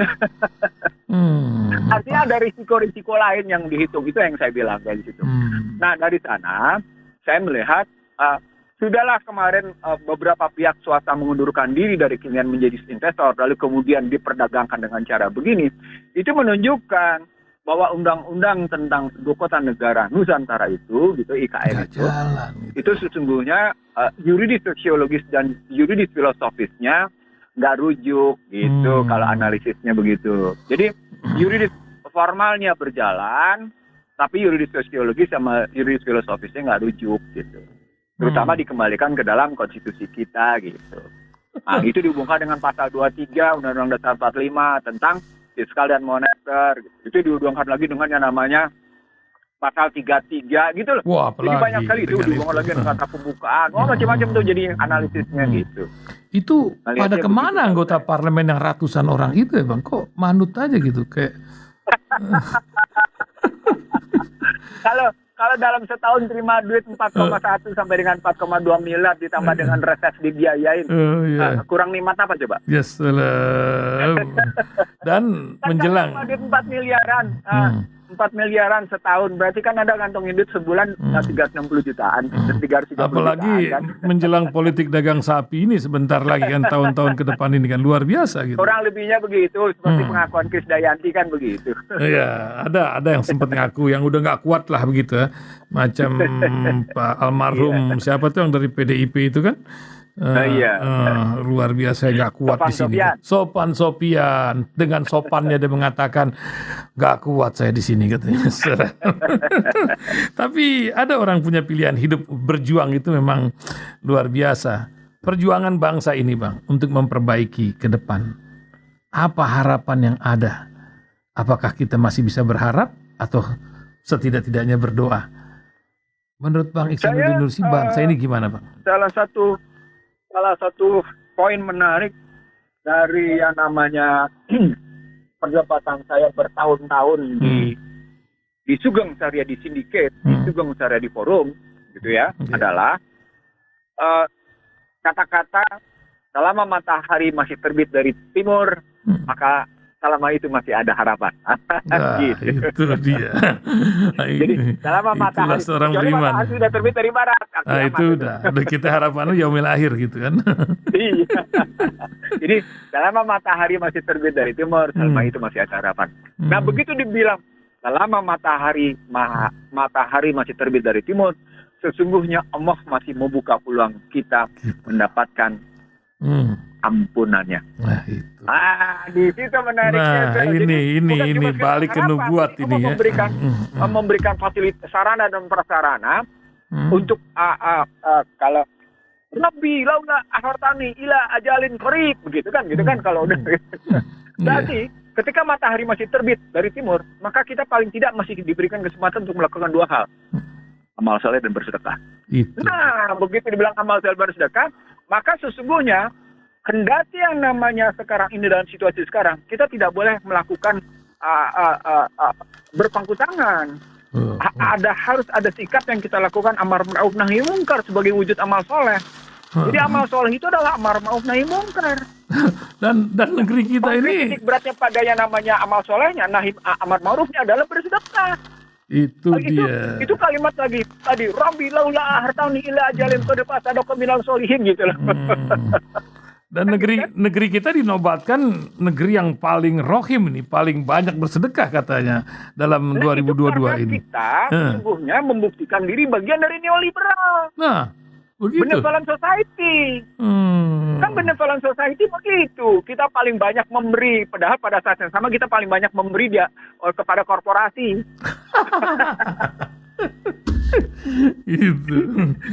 Artinya ada risiko-risiko lain yang dihitung. Itu yang saya bilang dari situ. Nah, dari sana saya melihat sudahlah kemarin beberapa pihak swasta mengundurkan diri dari keinginan menjadi investor, lalu kemudian diperdagangkan dengan cara begini. Itu menunjukkan bahwa undang-undang tentang ibu kota negara Nusantara itu, gitu IKN itu sesungguhnya yuridis sosiologis dan yuridis filosofisnya nggak rujuk, gitu kalau analisisnya begitu. Jadi yuridis formalnya berjalan, tapi yuridis sosiologis sama yuridis filosofisnya nggak rujuk, gitu. Terutama dikembalikan ke dalam konstitusi kita, gitu. Nah, itu dihubungkan dengan pasal 23 Undang-Undang Dasar 45 tentang fiskal dan moneter. Gitu. Itu dihubungkan lagi dengan yang namanya pasal 33 gitu loh. Wah, jadi banyak sekali itu dihubungkan lagi dengan kata pembukaan. Macam-macam tuh jadi analisisnya gitu. Itu pada kemana anggota parlemen yang ratusan orang itu ya Bang? Kok manut aja gitu kayak Kalau dalam setahun terima duit 4,1 sampai dengan 4,2 miliar ditambah dengan reses dibiayain, kurang nikmat apa coba? Yes, dan menjelang duit 4 miliaran, 4 miliaran setahun, berarti kan ada kantongin duit sebulan 360 jutaan, 330 apalagi jutaan, kan? menjelang politik dagang sapi ini sebentar lagi kan, tahun-tahun ke depan ini kan luar biasa gitu. Kurang lebihnya begitu, seperti pengakuan Krisdayanti kan begitu. Iya, ada yang sempat ngaku yang udah nggak kuat lah begitu ya. Macam Pak almarhum siapa tuh yang dari PDIP itu kan? Luar biasa nggak kuat di sini. Sopan Sopian dengan sopannya dia mengatakan nggak kuat saya di sini katanya. Tapi ada orang punya pilihan hidup, berjuang itu memang luar biasa. Perjuangan bangsa ini Bang untuk memperbaiki ke depan. Apa harapan yang ada? Apakah kita masih bisa berharap atau setidak-tidaknya berdoa? Menurut Bang Ihsanuddin Nursi, bangsa ini gimana Bang? Salah satu poin menarik dari yang namanya perdebatan saya bertahun-tahun di Sugeng Syariah di Syndicate, di Sugeng Syariah di Forum, gitu ya, adalah kata-kata selama matahari masih terbit dari timur, maka selama itu masih ada harapan. Nah, gitu. Itu dia. Jadi selama matahari sudah terbit dari barat. Itu udah kita harapannya yaumil akhir gitu kan. Iya. Jadi selama matahari masih terbit dari timur, selama itu masih ada harapan. Nah begitu dibilang selama matahari masih terbit dari timur, sesungguhnya Allah masih membuka peluang kita mendapatkan ampunannya. Nah, itu. Di situ menariknya. Nah, ini balik ke nubuat ini ya. Memberikan fasilitas sarana dan prasarana untuk kalau Nabi launa ahartani ila ajalin qarib begitu kan kalau udah. Berarti ketika matahari masih terbit dari timur, maka kita paling tidak masih diberikan kesempatan untuk melakukan dua hal. Amal saleh dan bersedekah. Itu. Nah, begitu dibilang amal saleh bersedekah, maka sesungguhnya kendati yang namanya sekarang ini dalam situasi sekarang, kita tidak boleh melakukan berpangku tangan. Harus ada sikap yang kita lakukan amar ma'ruf nahi mungkar sebagai wujud amal soleh. Jadi amal soleh itu adalah amar ma'ruf nahi mungkar. Dan negeri kita ini titik beratnya pada yang namanya amal solehnya, nahi amar ma'rufnya adalah bersedekah. Itu dia. Itu kalimat lagi tadi Rabbi laula hartani ila ajalin qad fasada minal solihin gitu loh. Dan negeri kita dinobatkan negeri yang paling rohim ini, paling banyak bersedekah katanya dalam 2022 ini. Kita sesungguhnya membuktikan diri bagian dari neoliberal. Nah, begitu. Benevolent society. Kan benevolent society begitu. Kita paling banyak memberi, padahal pada saat yang sama kita paling banyak memberi kepada korporasi. Gitu.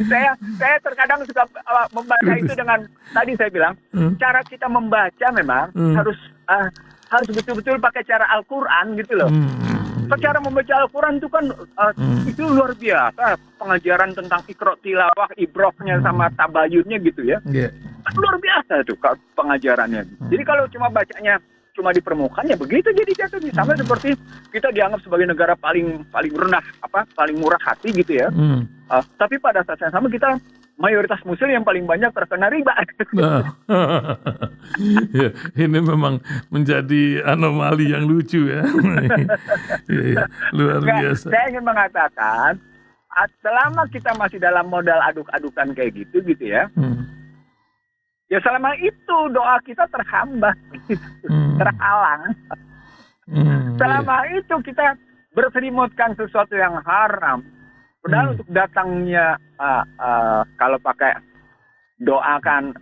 Saya terkadang suka membaca itu dengan tadi saya bilang cara kita membaca memang harus betul-betul pakai cara Al-Quran gitu loh. Cara membaca Al-Quran itu kan itu luar biasa, pengajaran tentang iqra tilawah, ibrahnya sama tabayunnya gitu ya. Luar biasa tuh pengajarannya. Jadi kalau cuma bacanya cuma di permukaan ya begitu jadi jatuh sama seperti kita dianggap sebagai negara paling rendah paling murah hati gitu ya. Tapi pada saat yang sama kita mayoritas muslim yang paling banyak terkena riba. Nah, ya, ini memang menjadi anomali yang lucu ya. Ya, ya, luar biasa. Saya ingin mengatakan, selama kita masih dalam modal aduk-adukan kayak gitu ya, ya selama itu doa kita terhambat, terhalang. Selama itu kita berselimutkan sesuatu yang haram. Padahal untuk datangnya, kalau pakai doakan,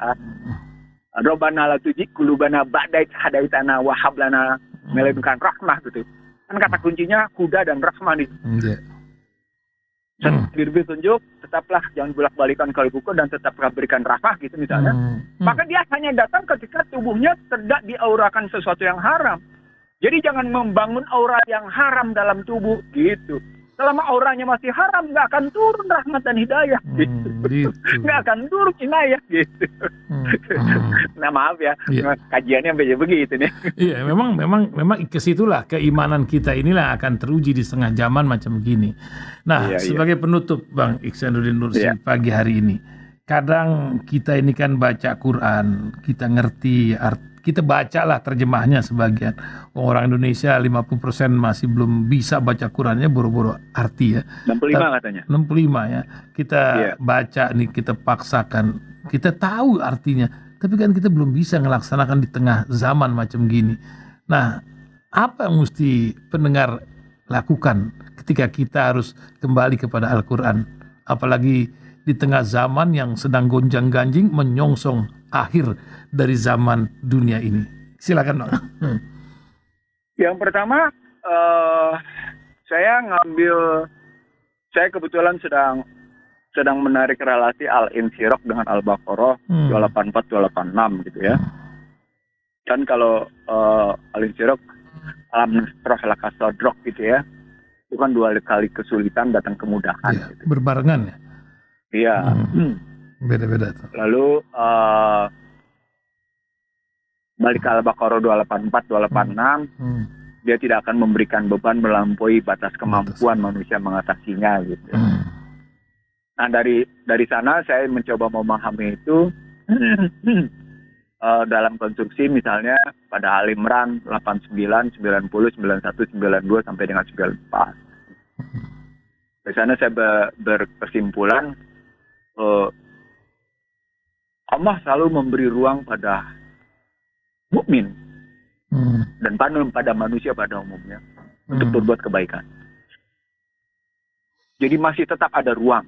Robbana la tuzigh qulubana ba'da idh hadaitana wa hab lana min ladunka rahmah gitu. Kan kata kuncinya huda dan rahmah nih. Diberi tunjuk, tetaplah jangan bolak-balikan kalbuku dan tetaplah berikan rahmah gitu misalnya. Maka dia hanya datang ketika tubuhnya tidak diaurakan sesuatu yang haram. Jadi jangan membangun aura yang haram dalam tubuh gitu. Selama auranya masih haram, nggak akan turun rahmat dan hidayah gitu. Nggak akan turun inayah gitu. Nah maaf ya, kajiannya sampai begitu nih. Iya, memang ke situlah keimanan kita inilah akan teruji di setengah zaman macam gini. Nah, sebagai penutup Bang Ihsanuddin Nursi pagi hari ini, kadang kita ini kan baca Quran, kita ngerti kita bacalah terjemahnya sebagian. Orang Indonesia 50% masih belum bisa baca Qurannya, boro-boro arti ya. 65 katanya. 65 ya. Kita baca nih, kita paksakan. Kita tahu artinya, tapi kan kita belum bisa ngelaksanakan di tengah zaman macam gini. Nah, apa yang mesti pendengar lakukan ketika kita harus kembali kepada Al-Quran? Apalagi di tengah zaman yang sedang gonjang-ganjing menyongsong akhir dari zaman dunia ini. Silakan Bang. Yang pertama, saya kebetulan sedang menarik relasi Al-Insyirah dengan Al-Baqarah 284-286 gitu ya. Dan kalau Al-Insyirah alam nashrah laka sadrak gitu ya, itu kan 2 kali kesulitan datang kemudahan. Ya, gitu. Berbarengan ya? Iya. Beda-beda tuh. Lalu balik ke Al-Baqarah 284-286, dia tidak akan memberikan beban melampaui batas kemampuan manusia mengatasinya gitu. Nah dari sana saya mencoba memahami itu dalam konstruksi misalnya pada Al Imran 89, 90, 91, 92 sampai dengan 94. Dari sana saya berkesimpulan Allah selalu memberi ruang pada mukmin dan pada manusia pada umumnya untuk berbuat kebaikan. Jadi masih tetap ada ruang,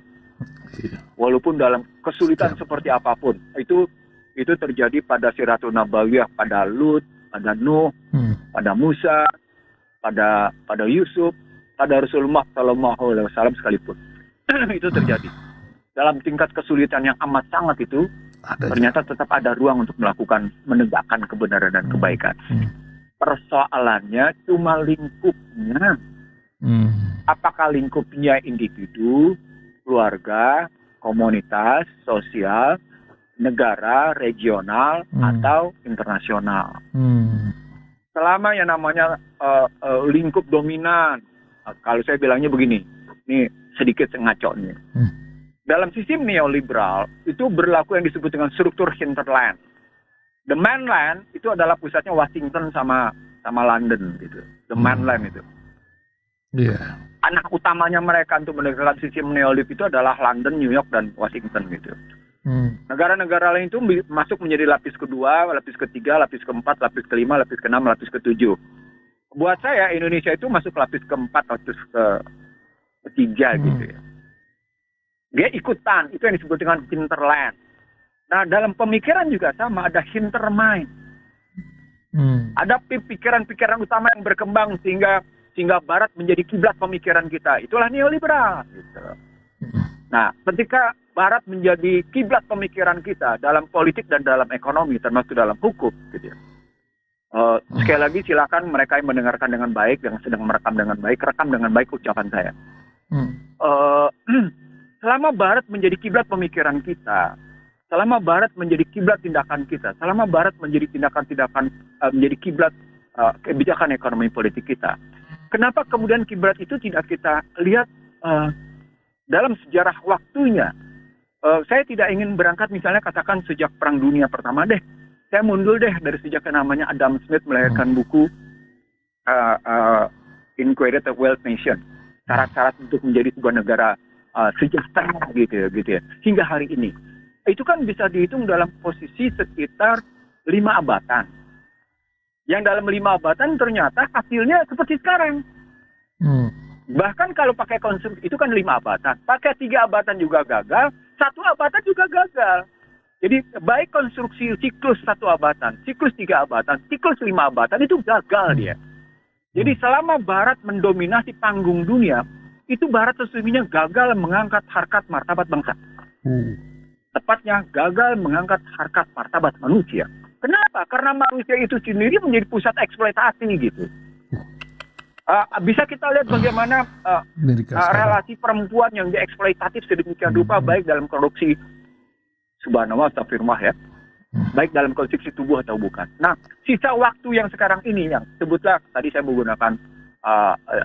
walaupun dalam kesulitan seperti apapun. Itu terjadi pada Siratun Nabawiyah, pada Lut, pada Nuh, pada Musa, pada Yusuf, pada Rasulullah SAW sekalipun. Itu terjadi. Dalam tingkat kesulitan yang amat sangat itu, ternyata tetap ada ruang untuk menegakkan kebenaran dan kebaikan. Persoalannya cuma lingkupnya. Apakah lingkupnya individu, keluarga, komunitas, sosial, negara, regional, atau internasional. Selama yang namanya lingkup dominan, kalau saya bilangnya begini, ini sedikit ngaco nih. Dalam sistem neoliberal itu berlaku yang disebut dengan struktur hinterland. The mainland itu adalah pusatnya Washington sama London gitu. The mainland itu. Anak utamanya mereka untuk menegakkan sistem neoliberal itu adalah London, New York, dan Washington gitu. Negara-negara lain itu masuk menjadi lapis kedua, lapis ketiga, lapis keempat, lapis kelima, lapis keenam, lapis ketujuh. Buat saya Indonesia itu masuk lapis keempat, lapis ketiga gitu ya. Dia ikutan, itu yang disebut dengan hinterland. Nah, dalam pemikiran juga sama, ada hintermind. Ada pikiran-pikiran utama yang berkembang sehingga Barat menjadi kiblat pemikiran kita. Itulah neoliberal. Gitu. Nah, ketika Barat menjadi kiblat pemikiran kita dalam politik dan dalam ekonomi, termasuk dalam hukum, gitu ya. Sekali lagi silakan mereka yang mendengarkan dengan baik, yang sedang merekam dengan baik, rekam dengan baik ucapan saya. Selama Barat menjadi kiblat pemikiran kita, selama Barat menjadi kiblat tindakan kita, selama Barat menjadi menjadi kiblat kebijakan ekonomi politik kita, kenapa kemudian kiblat itu tidak kita lihat dalam sejarah waktunya? Saya tidak ingin berangkat misalnya katakan sejak Perang Dunia Pertama deh. Saya mundur deh dari sejak yang namanya Adam Smith melahirkan buku Inquiry of Wealth Nation. Syarat-syarat untuk menjadi sebuah negara sejahtera gitu ya. Hingga hari ini. Itu kan bisa dihitung dalam posisi sekitar 5 abatan. Yang dalam 5 abatan ternyata hasilnya seperti sekarang. Bahkan kalau pakai konsumsi itu kan 5 abatan. Pakai 3 abatan juga gagal, 1 abatan juga gagal. Jadi baik konstruksi siklus 1 abatan, siklus 3 abatan, siklus 5 abatan itu gagal dia. Jadi selama Barat mendominasi panggung dunia, itu Barat sesungguhnya gagal mengangkat harkat martabat bangsa. Tepatnya gagal mengangkat harkat martabat manusia. Kenapa? Karena manusia itu sendiri menjadi pusat eksploitasi gitu. Bisa kita lihat bagaimana relasi perempuan yang dieksploitatif sedemikian rupa, baik dalam konstruksi subhanallah, astagfirullah ya, baik dalam konstruksi tubuh atau bukan. Nah, sisa waktu yang sekarang ini yang sebutlah tadi saya menggunakan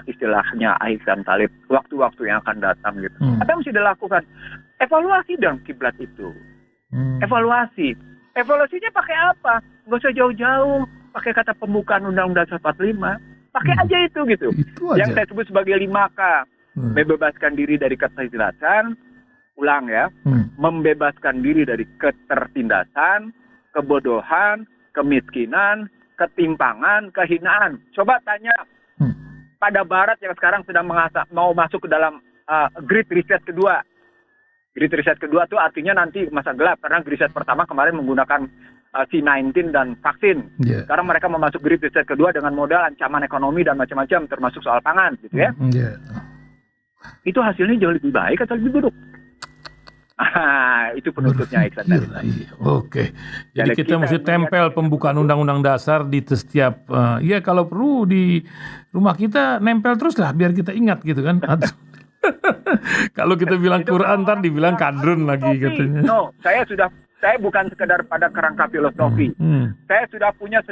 istilahnya Ahsan Talib, waktu-waktu yang akan datang gitu. Apa yang mesti dilakukan? Evaluasi dalam kiblat itu. Evaluasinya pakai apa? Nggak usah jauh-jauh, pakai kata pembukaan Undang-Undang 45. Pakai aja itu gitu. Yang saya sebut sebagai 5K. Membebaskan diri dari ketertindasan, ulang ya, membebaskan diri dari ketertindasan, kebodohan, kemiskinan, ketimpangan, kehinaan. Coba tanya pada Barat yang sekarang sedang mau masuk ke dalam Great Reset kedua. Great Reset kedua itu artinya nanti masa gelap, karena Great Reset pertama kemarin menggunakan C-19 dan vaksin. Sekarang mereka mau masuk Great Reset kedua dengan modal ancaman ekonomi dan macam-macam, termasuk soal pangan, gitu ya. Itu hasilnya jauh lebih baik atau lebih buruk? Itu penutupnya Iksan. Oke. Jadi kita mesti tempel pembukaan Undang-Undang Dasar di setiap, ya kalau perlu di rumah kita nempel terus lah biar kita ingat gitu kan. Kalau kita bilang Quran ntar dibilang kadrun lagi katanya. No, saya bukan sekedar pada kerangka filosofi. Saya sudah punya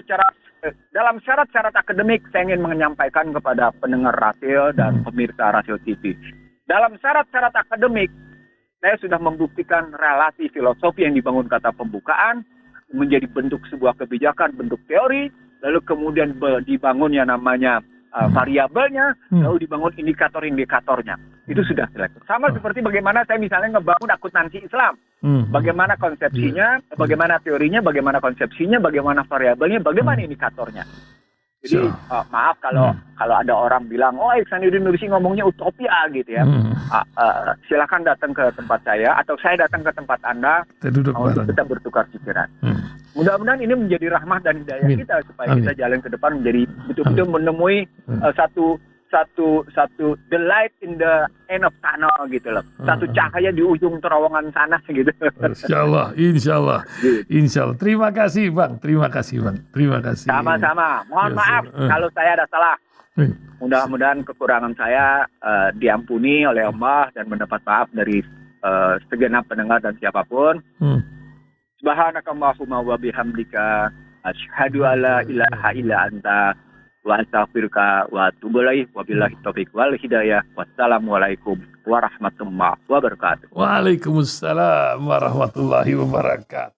dalam syarat-syarat akademik saya ingin menyampaikan kepada pendengar Rasil dan pemirsa Rasil TV. Dalam syarat-syarat akademik saya sudah membuktikan relasi filosofi yang dibangun kata pembukaan menjadi bentuk sebuah kebijakan, bentuk teori, lalu kemudian dibangun yang namanya variabelnya, lalu dibangun indikator-indikatornya. Itu sudah selesai. Sama seperti bagaimana saya misalnya ngebangun akuntansi Islam. Bagaimana konsepsinya, bagaimana teorinya, bagaimana konsepsinya, bagaimana variabelnya, bagaimana indikatornya. Jadi maaf kalau ada orang bilang, oh Ihsanuddin Nursi ngomongnya utopia gitu ya. Silakan datang ke tempat saya atau saya datang ke tempat Anda untuk kita bertukar pikiran. Mudah-mudahan ini menjadi rahmah dan hidayah kita supaya kita jalan ke depan menjadi betul-betul menemui satu the light in the end of tunnel gitu loh. Satu cahaya di ujung terowongan sana gitu. Insya Allah. Terima kasih Bang. Terima kasih. Sama-sama. Mohon maaf kalau saya ada salah. Mudah-mudahan kekurangan saya diampuni oleh Allah dan mendapat maaf dari segenap pendengar dan siapapun. Subhanakallahumma wa bihamdika asyhadu alla ilaha illa anta wa astaghfiruka wa atubu ilaik. Wabillahi taufiq wal hidayah. Wassalamualaikum warahmatullahi wabarakatuh. Waalaikumsalam warahmatullahi wabarakatuh.